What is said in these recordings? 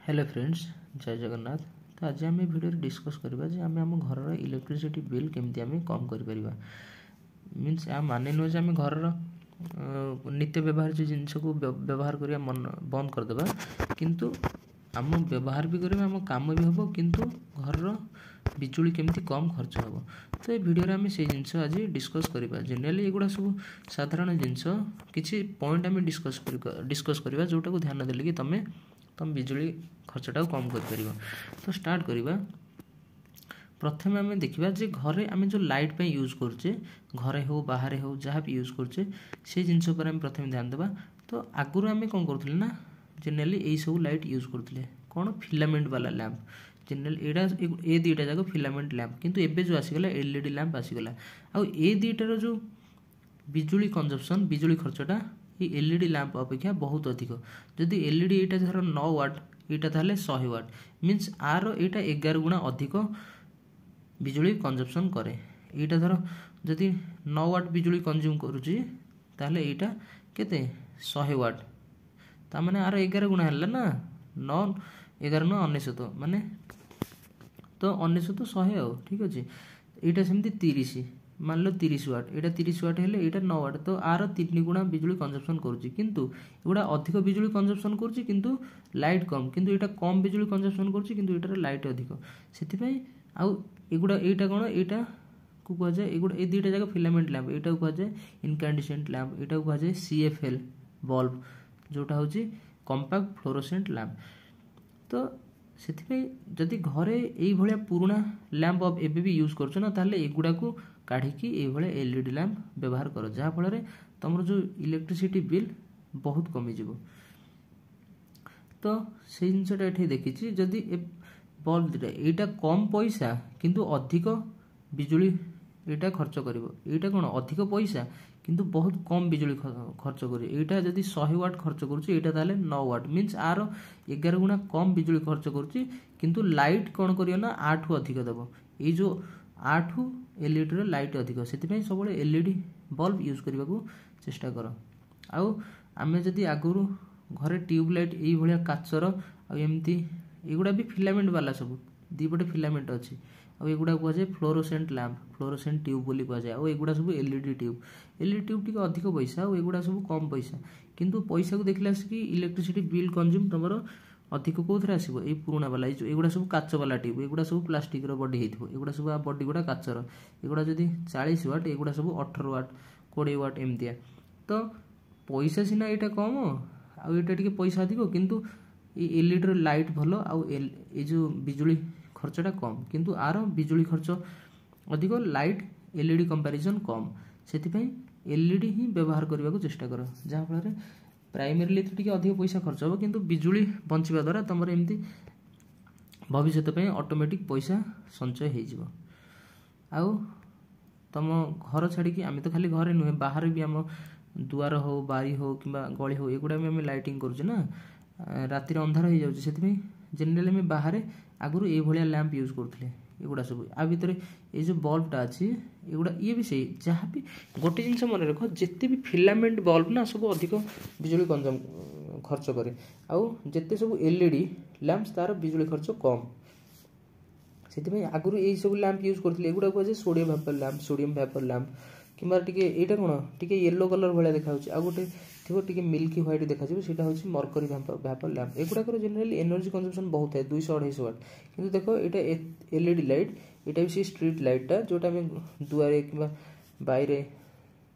Hello friends, जय जगन्नाथ। तो आज आम भिडियो डिस्कस करवा जे आम आम घर इलेक्ट्रिसिटी बिल केमती आम कम कर मीन्स या माने नुह जे आम घर नित्य व्यवहार जिनस को व्यवहार करवा मन बंद करदे किंतु आम व्यवहार भी करवा आम काम भी हम किंतु घर बिजुली केमती कम खर्च हम। तो ये वीडियो आम से जिनस आज डिस्कस करवा। जेनेराली एगुड़ा सब साधारण जिनस किसी पॉइंट आम डिस्कस करवा जोटा को ध्यान देले कि तुम बिजुली खर्चटा कम कर। तो स्टार्ट करवा। प्रथम आम देखा जे घरे आम जो लाइट पे यूज करचे घरे हो बाहर हो जहाँ भी यूज करचे से जिनस पर आम प्रथम ध्यान देवा। तो आगुरी आम कौन करूँ ना जेनेराली यही सब लाइट यूज करते कौन फिलामेंट वाला लैंप। जेनेराली एटा ए दुईटा जाक फिलामेंट लैंप किंतु एबे जो आसीगला एलईडी लैंप आसीगला। आउ ए दुईटार जो बिजुली कंजप्शन बिजुली खर्चटा ये एलईडी लैंप अपेक्षा बहुत अधिक। जदि एलईडी एटा धर 9 वाट एटा ताहले 100 वाट मीन्स आर एटा 11 गुणा अधिक बिजुली कंजप्शन करे। एटा धर जदि 9 वाट बिजुली कंज्यूम करुची ताहले एटा केते 100 वाट ता माने आर 11 गुणा हल्ला ना 9 11 9 99 माने तो 99 100 आ ठीक अच्छे। एटा सेमती 30 मान लो 30 वाट एटा 30 वाट हेले एटा 9 वाट तो आर 3 गुणा बिजुली कंजप्शन करुची किंतु एगुड़ा अधिक बिजुली कंजप्शन करुची किंतु लाइट कम किंतु एटा कम बिजुली कंजप्शन करुची किंतु एटार लाइट अधिक। सेथिपई आउ एगुड़ा एटा कोन एटा को कह जाए एगुड़ा ए दुईटा जगह फिलामेंट लैंप एटा को कह जाए इनकैंडेसेंट लैंप एटा को कह जाए सीएफएल बल्ब जोटा होची कॉम्पैक्ट फ्लोरोसेंट लैंप। तो सेथिपई जदि घरे एई भलिया पुराना लैंप अब एबे भी यूज करछो ना ताहले एगुड़ा को काढ़ी एई भलिया एलईडी लैंप व्यवहार करो जहाँ फल तुम जो इलेक्ट्रिसिटी बिल बहुत कमी जीवो। तो से जिनसटा ये देखी जदि बल्ब दुटा एटा कम पैसा किंतु अधिक बिजुली एटा खर्च करिवो एटा कोन अधिक पैसा किंतु बहुत कम बिजुली खर्च करे। एटा जदि 100 वाट खर्च करुची एटा ताले 9 वाट मीन्स आर 11 गुणा कम बिजुली खर्च करुची किंतु लाइट कोन करियो ना 8 अधिक देबो। ए जो 8 एलईडी रो लाइट अधिक सेति सब एलईडी बल्ब यूज करने को चेष्टा कर। आउ आमे जदि आगुरु घरे ट्यूबलाइट यही भाया काचर आमती एगुड़ा भी फिलामेंट वाला सब दीपटे फिलामेंट अच्छी आगुड़ा कह जाए फ्लोरोसेंट लैंप फ्लोरोसेंट ट्यूब बोली कह जाए आगुड़ा सब एलईडी ट्यूब टी अधिक पैसा आगुड़ा सब कम पैसा किंतु पैसा को देखला कि इलेक्ट्रिसिटी बिल कंज्यूम तुम अधिक कौन आसो ये पुराणा वाला एगुड़ा सब काच वाला ट्यूब एगुड़ा सब प्लास्टिक बडी होती एगुड़ा सब बडी गुड़ा काचर एगुड़ा जदि 40 वाट एगुड़ा सब 18 वाट 20 वाट एमतिया। तो पैसा सीना यहाँ कम आटा पैसा अधिक किंतु एलईडी लाइट भल ये जो बिजुली खर्चटा कम किंतु आर बिजुली खर्च अधिक लाइट एलईडी कंपैरिजन कम से एलईडी ही व्यवहार करने को चेष्टा कर जहाँ फल प्राइमरीली तो टी अधिक पैसा खर्च हम किंतु बिजुली बंचा द्वारा तुम एमती भविष्य ऑटोमेटिक पैसा संचय हो। आउ तुम घर छाड़ी आम तो खाली घरे नुहे बाहर भी आम दुआर हो बारी हो कि गली हो एगुड़ा भी आम लाइटिंग करुचे ना राति अंधार हो जाऊँगी से जेनेराली आम बाहर आगुरी ये भाया लैंप यूज करुले एगुड़ा सब आ भितर ये जो बल्बटा अच्छी एगुड़ा ये भी सही जहाँ भी गोटे जिनस मन रख जिते भी फिलामेंट बल्ब ना सब अधिक बिजुली कंजम खर्च करे आउ जिते सब एलईडी लैंप्स तार बिजुली खर्च कम से आगुरी यही सब लैंप यूज करते एगुड़ा कह सोडियम वेपर लैंप कि यहाँ कौन टी येलो कलर भाया देखा आ गोटे थी मिल्की व्हाइट देखा सीटा हूँ मरकरी वेपर लैंप एगुड़ाक जेनेराली एनर्जी कंजप्शन बहुत है 200-250 वाट किंतु देखो ये एलईडी लाइट यहाँ भी सी स्ट्रीट लाइटा जोटा आम दुआरे कि बाहर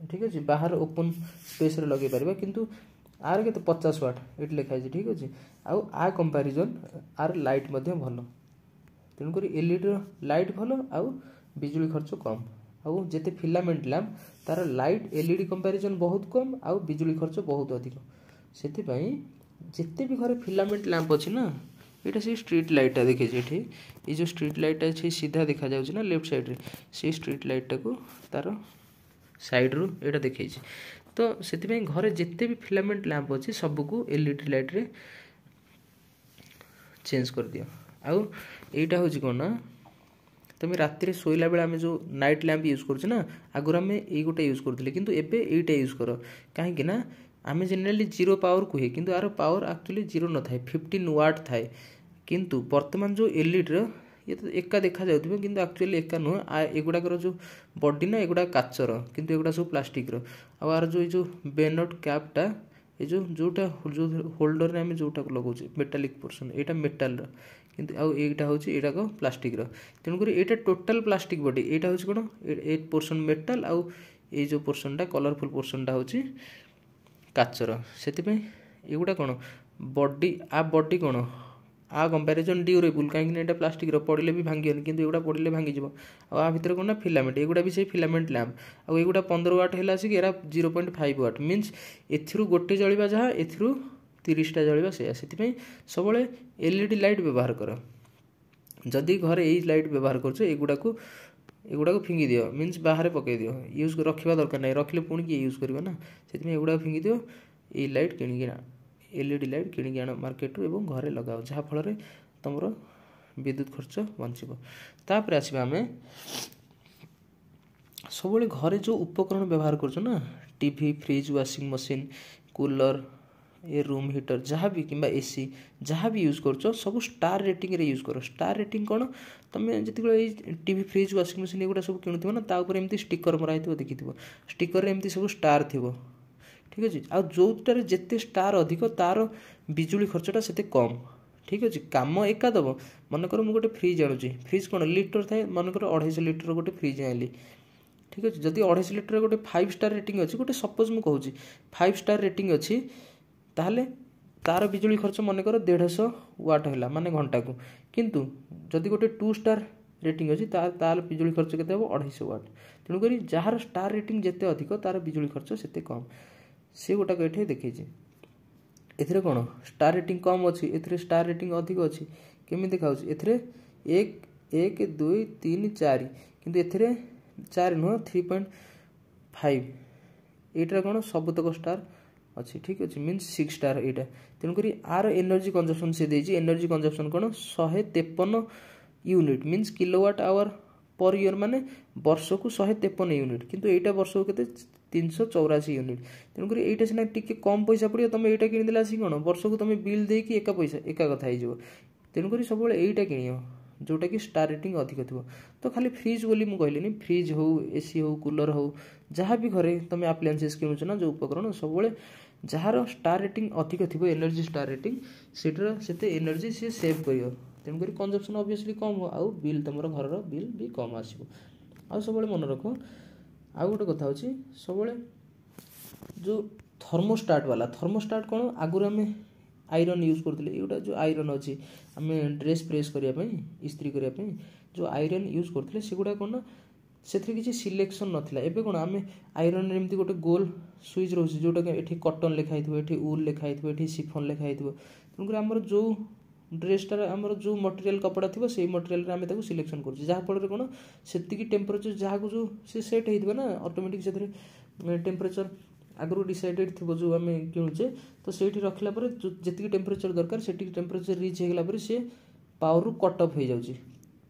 ठीक अच्छे बाहर ओपन स्पेस लगे पार किंतु आर के 50 वाट ये लिखाई ठीक अच्छे आउ आ कंपैरिजन आर लाइट भल तेणुक एलईडी लाइट भल आउ बिजुली खर्च कम आउ जिते फिलामेंट लैंप तार लाइट एलईडी कंपैरिजन बहुत कम आउ बिजुली खर्च बहुत अधिक से जिते भी घरे फिलामेंट लैंप अच्छी ना यहाँ से स्ट्रीट लाइटा देखिए ये जो स्ट्रीट लाइटा अच्छे सीधा देखा जाऊँ ना लेफ्ट साइड रे से स्ट्रीट लाइटा को तार साइड रू यहाँ देखी। तो से घरे जिते भी फिलामेंट लैंप अच्छी सबको एलईडी लाइट रे चेंज कर दियो। आउ यहाँ हूँ कौन ना तुम राति शोला बेले आम जो नाइट लैंप यूज कर आगुरी आम ये गोटे यूज करते किंतु एबे एटा यूज कर कहीं आम जेनेराली 0 पावर कहे किंतु आर पावर एक्चुअली 0 न थाए 15 वाट थाए किंतु वर्तमान जो एलईडी ये तो एका देखा जाउथिबो किंतु एक्चुअली एका नुह एगुड़ाकर जो बॉडी ना एगुड़ा काचर किंतु एगुड़ा सब प्लास्टिक आर जो बेनट कैपटा ये जोटा जो होल्डर रे आम जोटा लगाऊे मेटालिक पोर्सन यहाँ मेटाल किंतु आईटा हूँ यहाँ को प्लास्टिक तेणुक यहाँ टोटाल प्लास्टिक बॉडी यहाँ हूँ कौन ए पोर्सन मेटाल आउ ये जो पोर्सनटा कलरफुल पोर्सनटा हूँ काचर से एगुड़ा कौन बॉडी आ बॉडी कौन आ कंपेरिजन ड्यूरेबल कहीं प्लास्टिक पड़े भी भांगन किंतु एगुड़ा पड़े भांगी आ भितर कौन ना फिलामेंट एगुड़ा भी से फिलामेंट लैंप आगुड़ा 15 वाट है आसिक 0.5 वाट मीन्स एथरू गोटे जलिबा जहाँ एथरू 30टा जलिबा से सब एलईडी लाइट व्यवहार कर जदि घर यही लाइट व्यवहार कर एगुड़ा फिंगी दियो मीन्स बाहर पकई दियो यूज रखा दरकार नहीं रखिले पुणी किए यूज कर ना से एगुड़ा फिंगी दियो ये लाइट किणिकी एलईडी लाइट किणिकी आण मार्केट रू घरे लगाओ जहाँफल तुम विद्युत खर्च बचब तापर आसवा आम सब घरे जो उपकरण व्यवहार कर TV fridge washing machine cooler ये रूम हीटर जहाँ भी कि एसी जहाँ भी यूज कर सब स्टार रेटिंग रे यूज कर स्टार रेटिंग कौन तुम जिते टीवी फ्रिज वाशिंग मशीन एगुड़ा सब किणुव ना एमती स्टिकर मराई देखी स्टिकर एमती सब स्टार थी ठीक अच्छे आ जोटार जिते स्टार अधिक तार बिजुली खर्चटा से कम ठीक अच्छे कम एका दब मनकर मुझे गोटे फ्रिज आणुची फ्रिज कौन लिटर थाए मनकर 250 लिटर गोटे फ्रिज आनली ठीक अच्छे जदि 250 लिटर गोटे 5 स्टार रेटिंग अच्छी गोटे सपोज मुझे कहूँ 5 स्टार रेटिंग अच्छी ताहले तार बिजुली खर्च मनकर 150 वाट है माने घंटा को किंतु जदि गोटे 2 स्टार रेटिंग अच्छी तार बिजुली खर्च के 250 वाट तेणुक जार स्टार रेटिंग जिते अधिक तार बिजुली खर्च से कम से गोटाक ये देखी एथिरे कौन स्टार रेटिंग कम अच्छी एथिरे स्टार रेटिंग अधिक अच्छी केमी देखा एथिरे 1 2 3 4 किंतु एथिरे 4 नुह 3.5 एटा कौन सबतक स्टार अच्छी ठीक अच्छे मीन्स 6 स्टार यहाँ तेणुक आर एनर्जी कंजप्शन से देजी एनर्जी कंजप्शन कौन 153 unit means kilowatt hour per year माने वर्ष को 153 यूनिट किंतु एटा वर्ष को केते 384 यूनिट तेणुक यहाँ सीना टी कम पैसा पड़ो तुम यहाँ किणदेला आसिक कौन वर्ष को तुम बिल देकी एका पैसा एका कथा हो तेणुक सब यहाँ किण जोटा कि स्टार रेटिंग अधिक थी तो खाली फ्रिज बोली मुझे कहली फ्रिज हो एसी हो कूलर हो जहाँ भी घरे तुम आप्लायंसेस किणुच ना जो उपकरण सब जार स्टार रेटिंग अधिक थी एनर्जी स्टार रेटिंग से एनर्जी सी सेव कर तेणुक कंजप्शन ऑब्वियसली कम हो आउ बिल तुम घर बिल भी कम आसो आ सब मन रख आउ गोटे कथा होची सब जो थर्मोस्टाट वाला थर्मोस्टाट कौन आगुरी आम आयरन यूज करते ये जो आयरन अच्छी आम ड्रेस प्रेस करने इस्त्री करने जो आयरन यूज करते सेगुड़ा कौन ना से किसी सिलेक्शन नाला एवं कौन आम आयरन एमती गोटे गोल सुइच रोचे जोटा कि कटन लिखाई ये उल लिखाई ये सिफन लिखाई तेणुक आमर जो ड्रेसटार आमर जो मटेरियल कपड़ा थी से मटेरियल आम सिलेक्शन कर जहाँफल कौन से टेम्परेचर जहाँ को जो से सेट हो ना ऑटोमेटिक से टेम्परेचर आगु डिसाइडेड थी जो आम किणुचे तो से रखला जी टेम्परेचर दरकार से टेम्परेचर रिच होगला सी पावर रु कट अफ हो जाऊँगी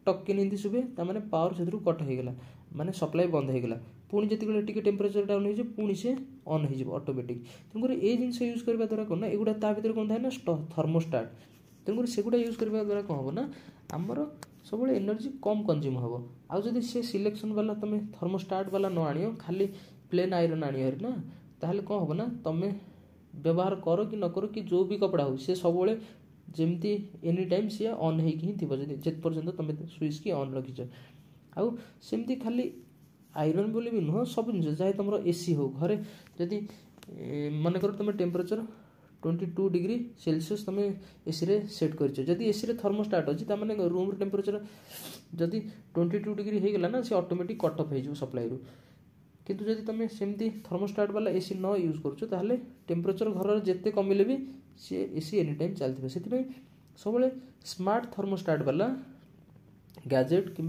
टक्के नींदी शुभे ताने पावर से कट होगला माने सप्लाई बंद होगला पुणी जितने टेम्परेचर डाउन हो पुणी से ऑन हो ऑटोमेटिक तेणुक ये जिन यूज करने द्वारा कौन ना एगुड़ा ता भर कौन थाए ना थर्मोस्टाट तेणुक सेगुड़ा यूज करने द्वारा कौन हम ना आमर सब एनर्जी कम कंज्यूम हम आउ जदि से सिलेक्शन वाला तुम थर्मोस्टाट वाला न आण खाली प्लेन आयरन आण ना ताहले कौन हम ना तुम व्यवहार कर कि न कर कि जो भी कपड़ा हो सी सब जमती एनी टाइम सी ऑन ही थी जित पर्यंत तुम स्विच की ऑन रखीच आउ सेमती खाली आयरन बोली भी नुह सब जिन चाहे तुम एसी हो घरे जदि मनकर तुम टेम्परेचर 22 डिग्री सेल्सियस तुम एसी रे सेट कर एसी रे थर्मोस्टाट अच्छी ताने रूम टेम्परेचर जदि 22 डिग्री हो गला ना से ऑटोमेटिक कट अफ हो सप्लाई रू किंतु जदि तुम सेमती थर्मोस्टाट वाला एसी न यूज कर टेम्परेचर घर जिते कमिले भी सी एसी एनी टाइम चलती से सब स्मार्ट थर्मोस्टाट वाला गैजेट कि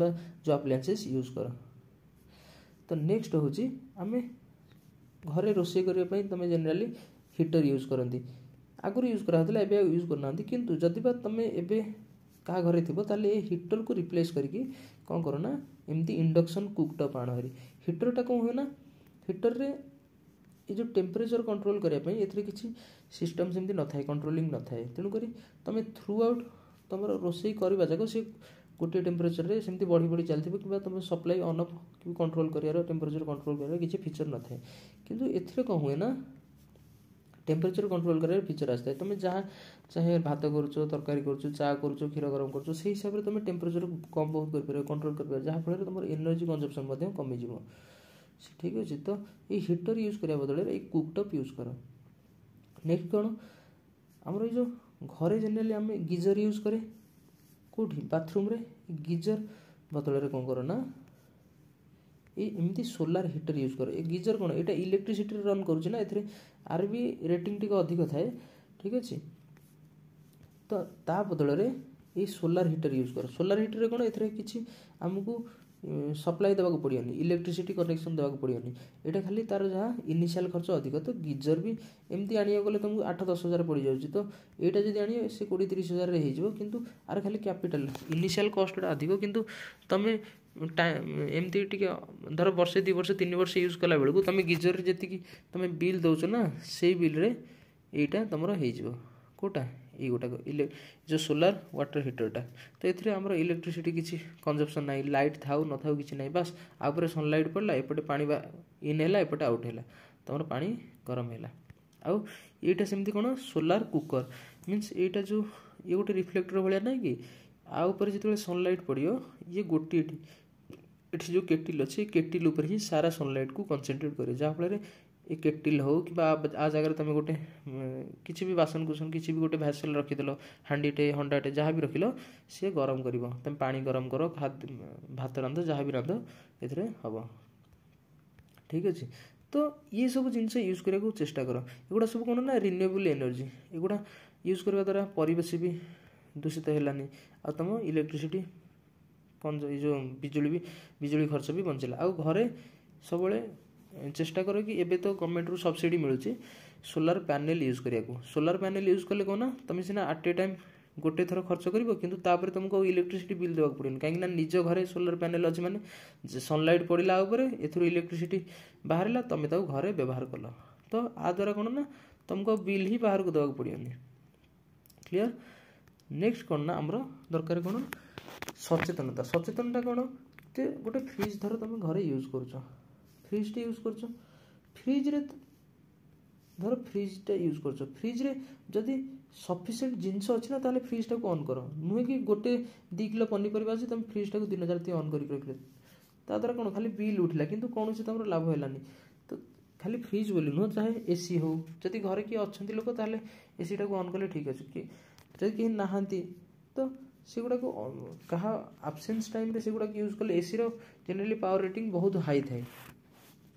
जो अप्लायंसेस यूज कर तो नेक्स्ट हूँ आम घरे रोषे करने तुम जेनेराली हीटर यूज करती आगुरी यूज कराला एवं यूज करना किंतु जदि तुम एवं क्या घरे थी ताले हीटर को रिप्लेस करके कौन कर ना एमती इंडक्शन कुकटॉप आण हरी हीटरटा कौन हुए ना हीटर रे ये जो टेम्परेचर कंट्रोल करने किसी सिस्टम सेमती न था कंट्रोलिंग न था तेणुक तुम थ्रू आउट तुम रोषे करवा जाक सी गोटे टेम्परेचर रे सेमती बढ़ी बढ़ी चलती कि तुम सप्लाई ऑन ऑफ कि कंट्रोल कर टेम्परेचर कंट्रोल कर किसी फीचर न थाए किंतु एथिरे कौन हुए ना टेम्परेचर कंट्रोल कर फीचर आसता है तुम जहाँ चाहे भात करुच तरकारी करुच चा करुच क्षीर गरम करुच से हिसाब से तुम टेम्परेचर कम बहुत कर कंट्रोल कर जहाँफल तुम एनर्जी कंजप्शन कमिज ठीक अच्छे। तो ये हीटर यूज करने बदल ये कुकटॉप यूज कर। नेक्स्ट कौन आमर ये जो घरे जेनेराली आम गीजर यूज करे कौटी बाथरूम रे गीजर बदल कौन कर ना ये एमती सोलार हीटर यूज कर। ए गीजर कौन ये इलेक्ट्रिसिटी रन करुच्चे ना ए आर भी रेटिंग टी अधिक थाए ठीक अच्छे। तो ता बदल ये सोलार हीटर यूज कर। सोलार हीटर कौन ए किसी आमको सप्लाई देवाक पड़ोनी इलेक्ट्रिसिटी कनेक्शन देवाक पड़ोनी यहाँ खाली तार जहाँ इनिशियल खर्च अधिक। तो गीजर भी एमती आने गले तुमको 8-10 हज़ार पड़ जाऊँगी। तो यहाँ जब आने से 20-30 हज़ार हो आर खाली कैपिटल इनिशियल कॉस्ट अधिक किंतु तुम टाइम एमती टी धर वर्षे 2 वर्ष 3 वर्ष यूज कला बेलू तुम गीजर जी तुम बिल दौच ना से बिल रे यहीटा तुम हो कौटा ये गोटा जो सोलार वाटर हीटरटा। तो ये आमर इलेक्ट्रिसिटी किसी कंजप्शन ना लाइट थाउ न थाउ कि ना बस आउे सनलाइट पड़ला एपटे पानी इन है एपटे आउट है तुम पानी गरम है। आउ यहाँ सेमती कौन सोलार कुकर मीन्स यहाँ जो ये गोटे रिफ्लेक्टर भाया ना कि आउे जो सनलाइट पड़ो ये गोटे ये जो केटिल अच्छे केटिल उपर ही सारा सनलाइट को कंसंट्रेट करे जहाँफल ये केटिल हो कि आ जगह तुम गोटे किसी भी बासन कुसन किसी भी गोटे भैसेल रखीदेल हांडीटे हंडाटे जहाँ भी रखिल सी गरम कर तुम पानी गरम कर भात रांध जहाँ भी रांध ये हम ठीक अच्छे। तो ये सब जिनस यूज करने को चेष्टा कर एगुड़ा सब कौन ना रिन्यूएबल एनर्जी एगुड़ा यूज करने द्वारा परिवेश भी दूषित है आ तुम इलेक्ट्रिसिटी जो बिजुली खर्च भी बंचला। आ घरे सब चेष्टा कर कि एबे तो गवर्नमेंट रू सब्सिडी मिलूँ सोलार पैनल यूज करिया को। सोलार पैनल यूज कले कौन ना तुम सीना एट ए टाइम गोटे थर खर्च कर किंतु तापर तुमको इलेक्ट्रिसिटी बिल देवाक पड़ेनि कहीं निज घरे सोलार पैनल अच्छे माने सनलाइट पड़ला एथुर इलेक्ट्रिसिटी बाहर तुम घरे व्यवहार कल तो आ द्वारा कौन ना तुमको बिल ही बाहर को देवाक पड़ेनि क्लियर। नेक्स्ट कौन ना आमर दरकार कौन सचेतनता। सचेतनता कौन गोटे फ्रिज धर तुम घरे यूज कर फ्रिज टे यूज कर फ्रिज रे धर फ्रिजटा यूज कर फ्रिज रे जदि सफिसीयंट जिनस अच्छी ना ताले फ्रिजटा को ऑन कर नुहे कि गोटे 2 किलो पनीपरिया अच्छे तुम फ्रिजटा को दिन राति ऑन कर रखिले ता द्वारा कौन खाली बिल उठला किंतु कौन से तुम लाभ है। तो खाली फ्रिज बोली नुह चाहे एसी हो जदि घरे किए अच्छा लोक ताले एसीटा को ऑन कले ठीक अच्छे कि जब कहीं नहांती तो सेगुड़ा को कहा आब्सेंस टाइम रे सेगुड़ा यूज कले एसी रो जनरली पावर रेटिंग बहुत हाई थाए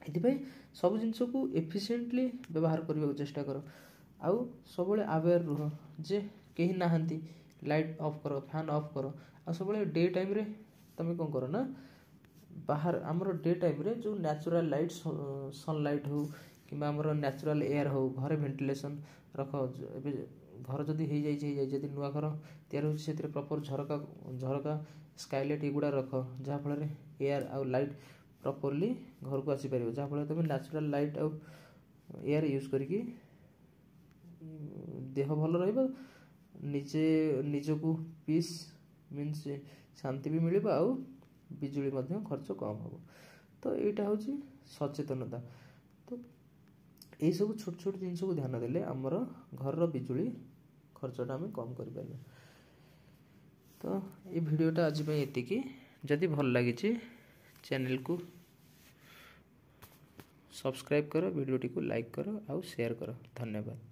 ये सब जिनस को एफिशिएंटली व्यवहार करने को चेष्टा कर। आउ सब अवेयर रुह जे कहीं नहांती लाइट ऑफ कर फैन ऑफ कर आ सब डे टाइम रे तुम कौन कर ना बाहर आमर डे टाइम रे जो नेचुरल लाइट सनलाइट हो कि नेचुरल एयर हो घरे वेंटिलेशन रख घर जदि हो नुआ घर तैयार हो प्रॉपर झरका स्काईलाइट एगुड़ा रख जहाँफल एयर आउ लाइट प्रॉपरली घर को आसीपर जहाँफल तुम नेचुरल लाइट आउ एयर यूज करके देह भल रजे निजको पीस मीन्स शांति भी मिल आउ बिजुली खर्च कम हम। तो यहाँ हूँ सचेतनता। तो यही सब छोट छोट जिन को ध्यान देले आमर घर बिजुली खर्चटा आम कम कर। तो ये वीडियोटा आज ये जदि भल लगी चैनल को सब्सक्राइब कर वीडियोटी को लाइक कर आउ शेयर कर। धन्यवाद।